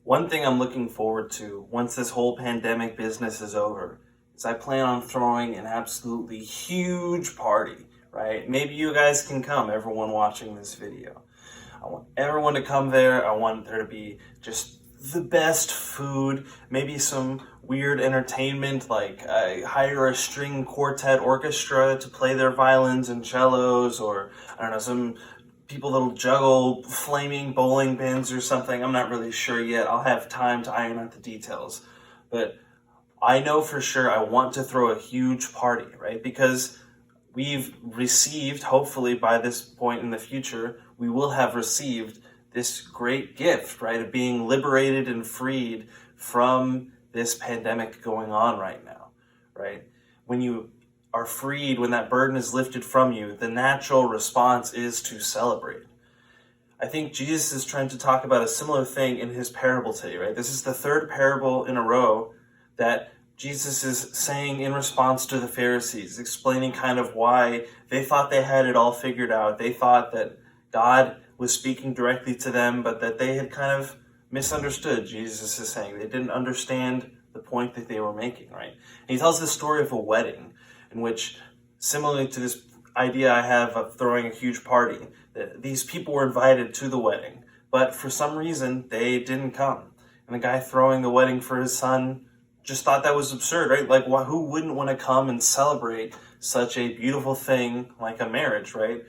One thing I'm looking forward to once this whole pandemic business is over is I plan on throwing an absolutely huge party, right? Maybe you guys can come, everyone watching this video. I want everyone to come there. I want there to be just the best food, maybe some weird entertainment, like I hire a string quartet orchestra to play their violins and cellos, or I don't know, some people that'll juggle flaming bowling pins or something. I'm not really sure yet. I'll have time to iron out the details. But I know for sure I want to throw a huge party, right? Because we've received, hopefully by this point in the future, we will have received this great gift, right, of being liberated and freed from this pandemic going on right now, right? When you are freed, when that burden is lifted from you, the natural response is to celebrate. I think Jesus is trying to talk about a similar thing in his parable today, right? This is the third parable in a row that Jesus is saying in response to the Pharisees, explaining kind of why they thought they had it all figured out. They thought that God was speaking directly to them, but that they had kind of misunderstood, Jesus is saying. They didn't understand the point that they were making, right? And he tells this story of a wedding in which, similarly to this idea I have of throwing a huge party, that these people were invited to the wedding, but for some reason they didn't come. And the guy throwing the wedding for his son just thought that was absurd, right? Like, who wouldn't want to come and celebrate such a beautiful thing like a marriage, right?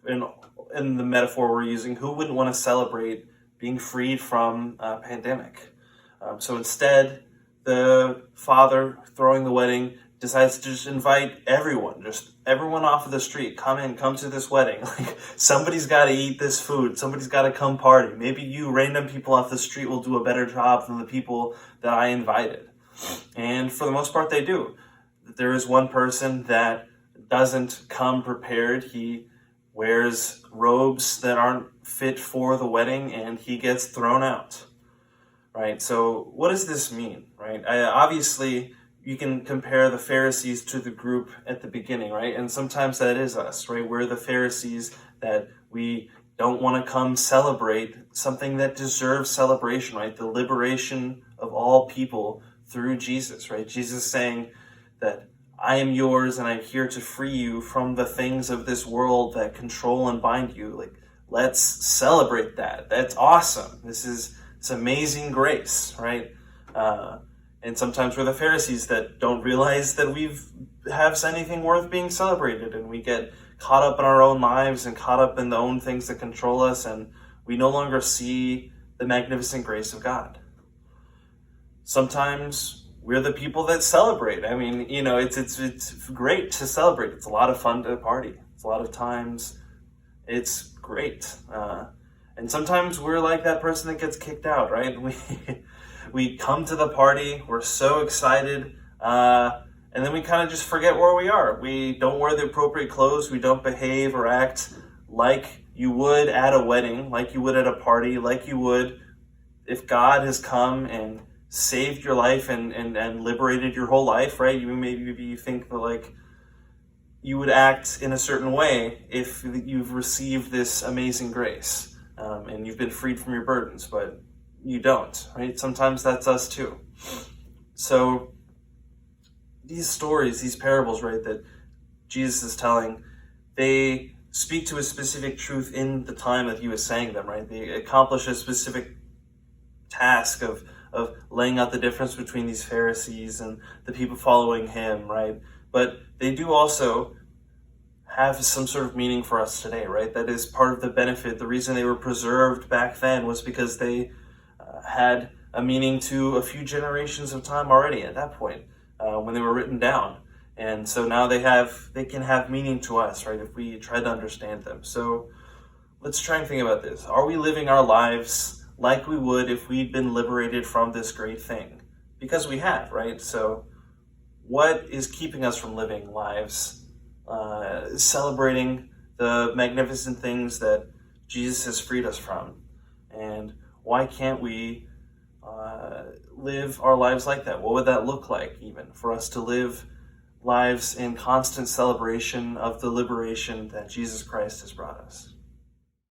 In the metaphor we're using, who wouldn't want to celebrate being freed from a pandemic? So instead, the father throwing the wedding decides to just invite everyone off of the street. Come to this wedding. Like, somebody's got to eat this food. Somebody's got to come party. Maybe you random people off the street will do a better job than the people that I invited. And for the most part, they do. There is one person that doesn't come prepared. He wears robes that aren't fit for the wedding, and he gets thrown out, right? So what does this mean, right? Obviously, you can compare the Pharisees to the group at the beginning, right? And sometimes that is us, right? We're the Pharisees that we don't want to come celebrate something that deserves celebration, right? The liberation of all people through Jesus, right? Jesus saying that I am yours and I'm here to free you from the things of this world that control and bind you. Like, let's celebrate that. That's awesome. It's amazing grace, right? And sometimes we're the Pharisees that don't realize that we have anything worth being celebrated, and we get caught up in our own lives and caught up in the own things that control us, and we no longer see the magnificent grace of God. Sometimes we're the people that celebrate. I mean, it's great to celebrate. It's a lot of fun to party. It's a lot of times it's great. And sometimes we're like that person that gets kicked out, right? We come to the party, we're so excited, and then we kind of just forget where we are. We don't wear the appropriate clothes. We don't behave or act like you would at a wedding, like you would at a party, like you would if God has come and saved your life and liberated your whole life, right? Maybe you think that like you would act in a certain way if you've received this amazing grace and you've been freed from your burdens, but you don't, right? Sometimes that's us too. So these stories, these parables, right, that Jesus is telling, they speak to a specific truth in the time that he was saying them, right? They accomplish a specific task of laying out the difference between these Pharisees and the people following him, right? But they do also have some sort of meaning for us today, right? That is part of the benefit. The reason they were preserved back then was because they had a meaning to a few generations of time already at that point when they were written down. And so now they can have meaning to us, right, if we try to understand them. So let's try and think about this. Are we living our lives like we would if we'd been liberated from this great thing? Because we have, right? So what is keeping us from living lives celebrating the magnificent things that Jesus has freed us from? And why can't we live our lives like that? What would that look like, even for us to live lives in constant celebration of the liberation that Jesus Christ has brought us?